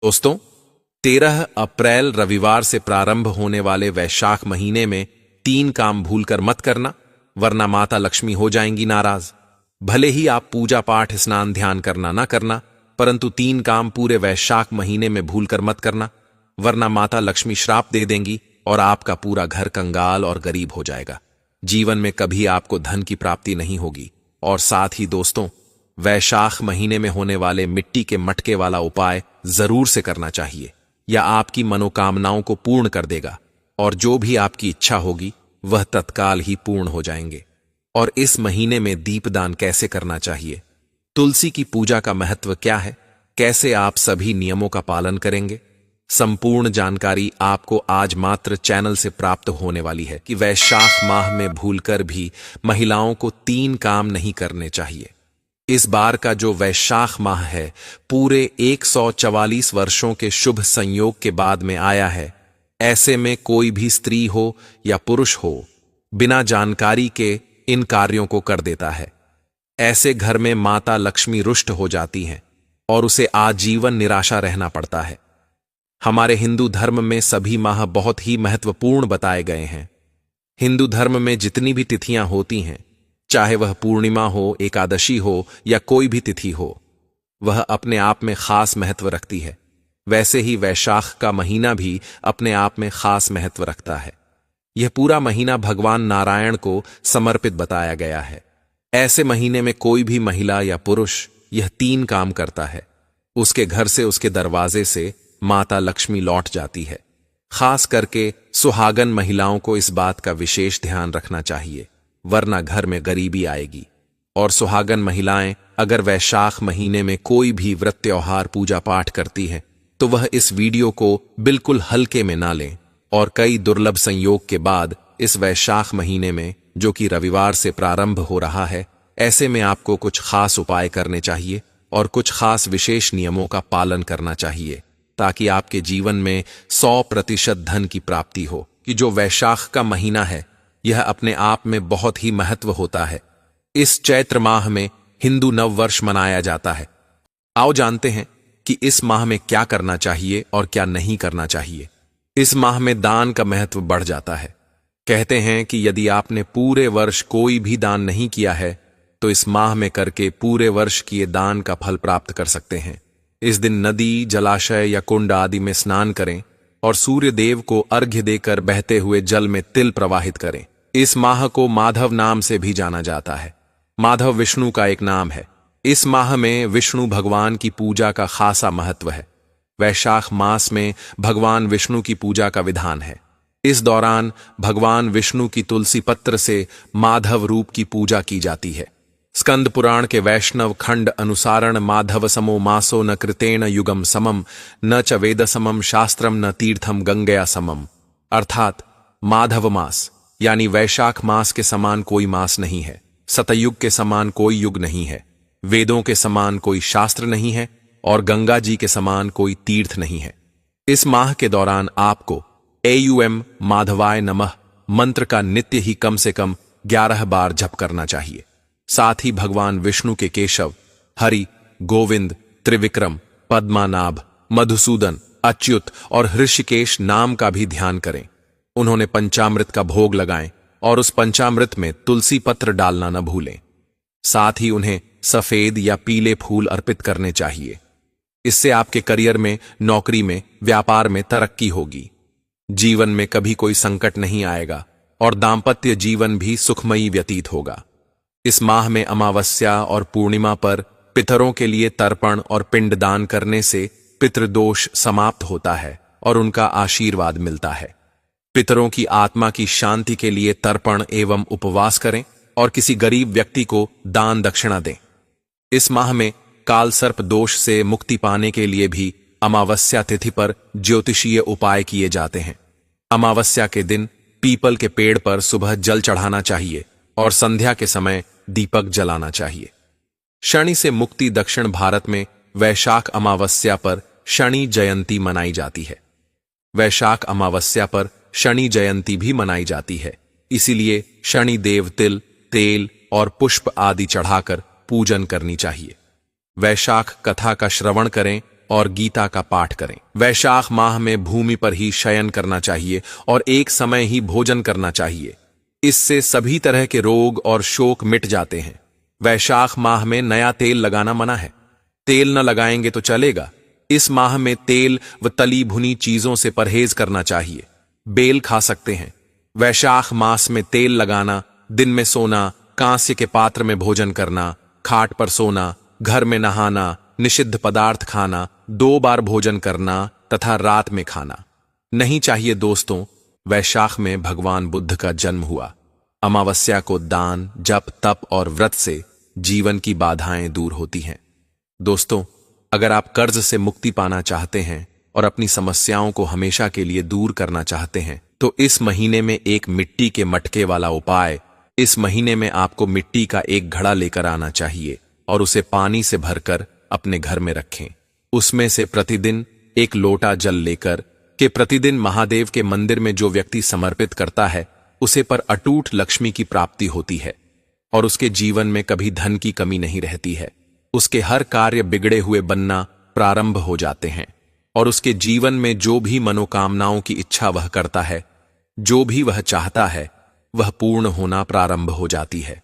दोस्तों, 13 अप्रैल रविवार से प्रारंभ होने वाले वैशाख महीने में 3 काम भूलकर मत करना, वरना माता लक्ष्मी हो जाएंगी नाराज। भले ही आप पूजा पाठ स्नान ध्यान करना ना करना, परंतु 3 काम पूरे वैशाख महीने में भूलकर मत करना, वरना माता लक्ष्मी श्राप दे देंगी और आपका पूरा घर कंगाल और गरीब हो जाएगा। जीवन में कभी आपको धन की प्राप्ति नहीं होगी। और साथ ही दोस्तों, वैशाख महीने में होने वाले मिट्टी के मटके वाला उपाय जरूर से करना चाहिए। यह आपकी मनोकामनाओं को पूर्ण कर देगा और जो भी आपकी इच्छा होगी वह तत्काल ही पूर्ण हो जाएंगे। और इस महीने में दीपदान कैसे करना चाहिए, तुलसी की पूजा का महत्व क्या है, कैसे आप सभी नियमों का पालन करेंगे, संपूर्ण जानकारी आपको आज मात्र चैनल से प्राप्त होने वाली है कि वैशाख माह में भूलकर भी महिलाओं को 3 काम नहीं करने चाहिए। इस बार का जो वैशाख माह है पूरे 144 वर्षों के शुभ संयोग के बाद में आया है। ऐसे में कोई भी स्त्री हो या पुरुष हो, बिना जानकारी के इन कार्यों को कर देता है। ऐसे घर में माता लक्ष्मी रुष्ट हो जाती हैं और उसे आजीवन निराशा रहना पड़ता है। हमारे हिंदू धर्म में सभी माह बहुत ही महत्वपूर्ण बताए गए हैं। हिंदू धर्म में जितनी भी तिथियां होती हैं, चाहे वह पूर्णिमा हो, एकादशी हो या कोई भी तिथि हो, वह अपने आप में खास महत्व रखती है। वैसे ही वैशाख का महीना भी अपने आप में खास महत्व रखता है। यह पूरा महीना भगवान नारायण को समर्पित बताया गया है। ऐसे महीने में कोई भी महिला या पुरुष यह 3 काम करता है, उसके घर से, उसके दरवाजे से माता लक्ष्मी लौट जाती है। खास करके सुहागन महिलाओं को इस बात का विशेष ध्यान रखना चाहिए, वरना घर में गरीबी आएगी। और सुहागन महिलाएं अगर वैशाख महीने में कोई भी व्रत त्योहार पूजा पाठ करती हैं, तो वह इस वीडियो को बिल्कुल हल्के में ना लें। और कई दुर्लभ संयोग के बाद इस वैशाख महीने में, जो कि रविवार से प्रारंभ हो रहा है, ऐसे में आपको कुछ खास उपाय करने चाहिए और कुछ खास विशेष नियमों का पालन करना चाहिए, ताकि आपके जीवन में 100% धन की प्राप्ति हो। कि जो वैशाख का महीना है यह अपने आप में बहुत ही महत्व होता है। इस चैत्र माह में हिंदू नववर्ष मनाया जाता है। आओ जानते हैं कि इस माह में क्या करना चाहिए और क्या नहीं करना चाहिए। इस माह में दान का महत्व बढ़ जाता है। कहते हैं कि यदि आपने पूरे वर्ष कोई भी दान नहीं किया है, तो इस माह में करके पूरे वर्ष किए दान का फल प्राप्त कर सकते हैं। इस दिन नदी, जलाशय या कुंड आदि में स्नान करें और सूर्य देव को अर्घ्य देकर बहते हुए जल में तिल प्रवाहित करें। इस माह को माधव नाम से भी जाना जाता है। माधव विष्णु का एक नाम है। इस माह में विष्णु भगवान की पूजा का खासा महत्व है। वैशाख मास में भगवान विष्णु की पूजा का विधान है। इस दौरान भगवान विष्णु की तुलसी पत्र से माधव रूप की पूजा की जाती है। स्कंद पुराण के वैष्णव खंड अनुसारण माधव समो मासो न कृतेन युगम समम न च वेद समम शास्त्रम न तीर्थम गंगया समम। अर्थात माधव मास यानी वैशाख मास के समान कोई मास नहीं है, सतयुग के समान कोई युग नहीं है, वेदों के समान कोई शास्त्र नहीं है और गंगा जी के समान कोई तीर्थ नहीं है। इस माह के दौरान आपको AUM माधवाय नमः मंत्र का नित्य ही कम से कम 11 बार जप करना चाहिए। साथ ही भगवान विष्णु के केशव, हरि, गोविंद, त्रिविक्रम, पद्मानाभ, मधुसूदन, अच्युत और हृषिकेश नाम का भी ध्यान करें। उन्होंने पंचामृत का भोग लगाएं और उस पंचामृत में तुलसी पत्र डालना न भूलें। साथ ही उन्हें सफेद या पीले फूल अर्पित करने चाहिए। इससे आपके करियर में, नौकरी में, व्यापार में तरक्की होगी। जीवन में कभी कोई संकट नहीं आएगा और दाम्पत्य जीवन भी सुखमयी व्यतीत होगा। इस माह में अमावस्या और पूर्णिमा पर पितरों के लिए तर्पण और पिंडदान करने से पितृदोष समाप्त होता है और उनका आशीर्वाद मिलता है। पितरों की आत्मा की शांति के लिए तर्पण एवं उपवास करें और किसी गरीब व्यक्ति को दान दक्षिणा दें। इस माह में काल सर्प दोष से मुक्ति पाने के लिए भी अमावस्या तिथि पर ज्योतिषीय उपाय किए जाते हैं। अमावस्या के दिन पीपल के पेड़ पर सुबह जल चढ़ाना चाहिए और संध्या के समय दीपक जलाना चाहिए। शनि से मुक्ति दक्षिण भारत में वैशाख अमावस्या पर शनि जयंती मनाई जाती है। वैशाख अमावस्या पर शनि जयंती भी मनाई जाती है, इसीलिए शनि देव तिल, तेल और पुष्प आदि चढ़ाकर पूजन करनी चाहिए। वैशाख कथा का श्रवण करें और गीता का पाठ करें। वैशाख माह में भूमि पर ही शयन करना चाहिए और एक समय ही भोजन करना चाहिए। इससे सभी तरह के रोग और शोक मिट जाते हैं। वैशाख माह में नया तेल लगाना मना है। तेल न लगाएंगे तो चलेगा। इस माह में तेल व तली भुनी चीजों से परहेज करना चाहिए। बेल खा सकते हैं। वैशाख मास में तेल लगाना, दिन में सोना, कांस्य के पात्र में भोजन करना, खाट पर सोना, घर में नहाना, निषिद्ध पदार्थ खाना, 2 बार भोजन करना तथा रात में खाना नहीं चाहिए। दोस्तों, वैशाख में भगवान बुद्ध का जन्म हुआ। अमावस्या को दान, जप, तप और व्रत से जीवन की बाधाएं दूर होती हैं। दोस्तों, अगर आप कर्ज से मुक्ति पाना चाहते हैं और अपनी समस्याओं को हमेशा के लिए दूर करना चाहते हैं तो इस महीने में एक मिट्टी के मटके वाला उपाय। इस महीने में आपको मिट्टी का एक घड़ा लेकर आना चाहिए और उसे पानी से भरकर अपने घर में रखें। उसमें से प्रतिदिन एक लोटा जल लेकर के प्रतिदिन महादेव के मंदिर में जो व्यक्ति समर्पित करता है उसे पर अटूट लक्ष्मी की प्राप्ति होती है और उसके जीवन में कभी धन की कमी नहीं रहती है। उसके हर कार्य बिगड़े हुए बनना प्रारंभ हो जाते हैं और उसके जीवन में जो भी मनोकामनाओं की इच्छा वह करता है, जो भी वह चाहता है, वह पूर्ण होना प्रारंभ हो जाती है।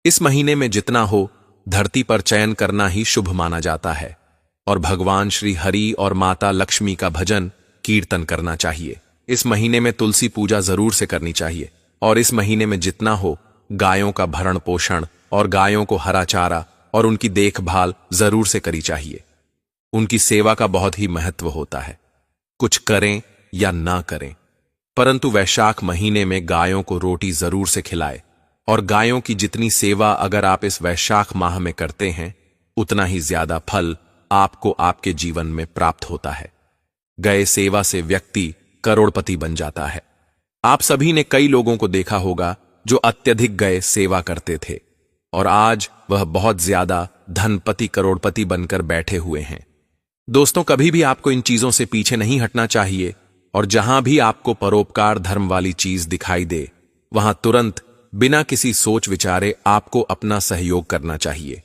इस महीने में जितना हो धरती पर चयन करना ही शुभ माना जाता है और भगवान श्री हरि और माता लक्ष्मी का भजन कीर्तन करना चाहिए। इस महीने में तुलसी पूजा जरूर से करनी चाहिए और इस महीने में जितना हो गायों का भरण पोषण और गायों को हरा चारा और उनकी देखभाल जरूर से करी चाहिए। उनकी सेवा का बहुत ही महत्व होता है। कुछ करें या ना करें, परंतु वैशाख महीने में गायों को रोटी जरूर से खिलाए और गायों की जितनी सेवा अगर आप इस वैशाख माह में करते हैं उतना ही ज्यादा फल आपको आपके जीवन में प्राप्त होता है। गए सेवा से व्यक्ति करोड़पति बन जाता है। आप सभी ने कई लोगों को देखा होगा जो अत्यधिक गए सेवा करते थे और आज वह बहुत ज्यादा धनपति करोड़पति बनकर बैठे हुए हैं। दोस्तों, कभी भी आपको इन चीजों से पीछे नहीं हटना चाहिए और जहां भी आपको परोपकार धर्म वाली चीज दिखाई दे वहां तुरंत बिना किसी सोच विचारे आपको अपना सहयोग करना चाहिए।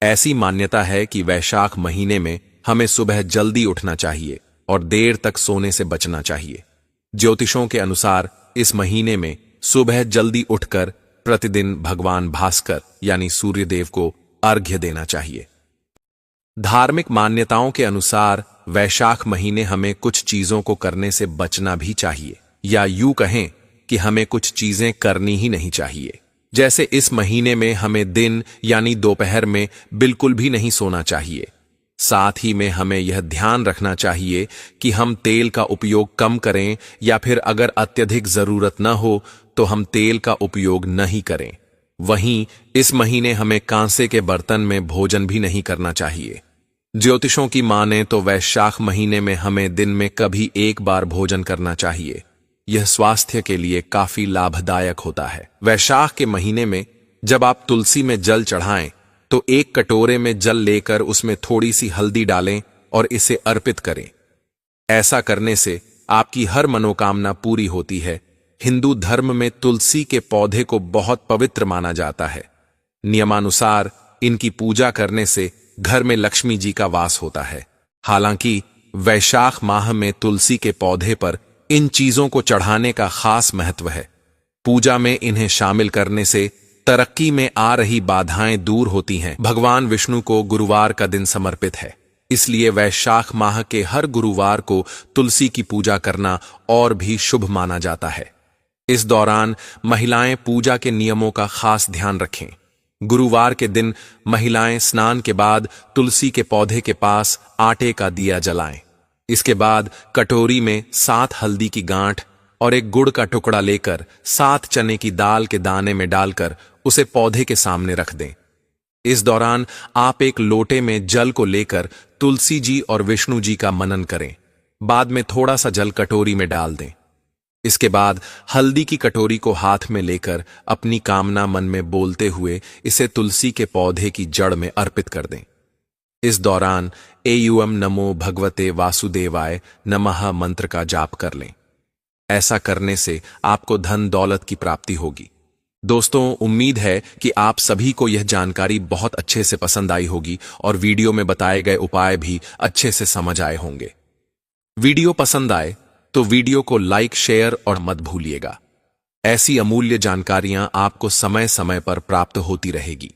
ऐसी मान्यता है कि वैशाख महीने में हमें सुबह जल्दी उठना चाहिए और देर तक सोने से बचना चाहिए। ज्योतिषों के अनुसार इस महीने में सुबह जल्दी उठकर प्रतिदिन भगवान भास्कर यानी सूर्यदेव को अर्घ्य देना चाहिए। धार्मिक मान्यताओं के अनुसार वैशाख महीने हमें कुछ चीजों को करने से बचना भी चाहिए, या यूं कहें कि हमें कुछ चीजें करनी ही नहीं चाहिए। जैसे इस महीने में हमें दिन यानी दोपहर में बिल्कुल भी नहीं सोना चाहिए। साथ ही में हमें यह ध्यान रखना चाहिए कि हम तेल का उपयोग कम करें या फिर अगर अत्यधिक जरूरत न हो तो हम तेल का उपयोग नहीं करें। वहीं इस महीने हमें कांसे के बर्तन में भोजन भी नहीं करना चाहिए। ज्योतिषों की माने तो वैशाख महीने में हमें दिन में कभी एक बार भोजन करना चाहिए। यह स्वास्थ्य के लिए काफी लाभदायक होता है। वैशाख के महीने में जब आप तुलसी में जल चढ़ाएं तो एक कटोरे में जल लेकर उसमें थोड़ी सी हल्दी डालें और इसे अर्पित करें। ऐसा करने से आपकी हर मनोकामना पूरी होती है। हिंदू धर्म में तुलसी के पौधे को बहुत पवित्र माना जाता है। नियमानुसार इनकी पूजा करने से घर में लक्ष्मी जी का वास होता है। हालांकि वैशाख माह में तुलसी के पौधे पर इन चीजों को चढ़ाने का खास महत्व है। पूजा में इन्हें शामिल करने से तरक्की में आ रही बाधाएं दूर होती हैं। भगवान विष्णु को गुरुवार का दिन समर्पित है, इसलिए वैशाख माह के हर गुरुवार को तुलसी की पूजा करना और भी शुभ माना जाता है। इस दौरान महिलाएं पूजा के नियमों का खास ध्यान रखें। गुरुवार के दिन महिलाएं स्नान के बाद तुलसी के पौधे के पास आटे का दिया जलाएं। इसके बाद कटोरी में 7 हल्दी की गांठ और एक गुड़ का टुकड़ा लेकर 7 चने की दाल के दाने में डालकर उसे पौधे के सामने रख दें। इस दौरान आप एक लोटे में जल को लेकर तुलसी जी और विष्णु जी का मनन करें। बाद में थोड़ा सा जल कटोरी में डाल दें। इसके बाद हल्दी की कटोरी को हाथ में लेकर अपनी कामना मन में बोलते हुए इसे तुलसी के पौधे की जड़ में अर्पित कर दें। इस दौरान एयूएम नमो भगवते वासुदेवाय नमः मंत्र का जाप कर लें। ऐसा करने से आपको धन दौलत की प्राप्ति होगी। दोस्तों, उम्मीद है कि आप सभी को यह जानकारी बहुत अच्छे से पसंद आई होगी और वीडियो में बताए गए उपाय भी अच्छे से समझ आए होंगे। वीडियो पसंद आए तो वीडियो को लाइक, शेयर और मत भूलिएगा। ऐसी अमूल्य जानकारियां आपको समय समय पर प्राप्त होती रहेगी।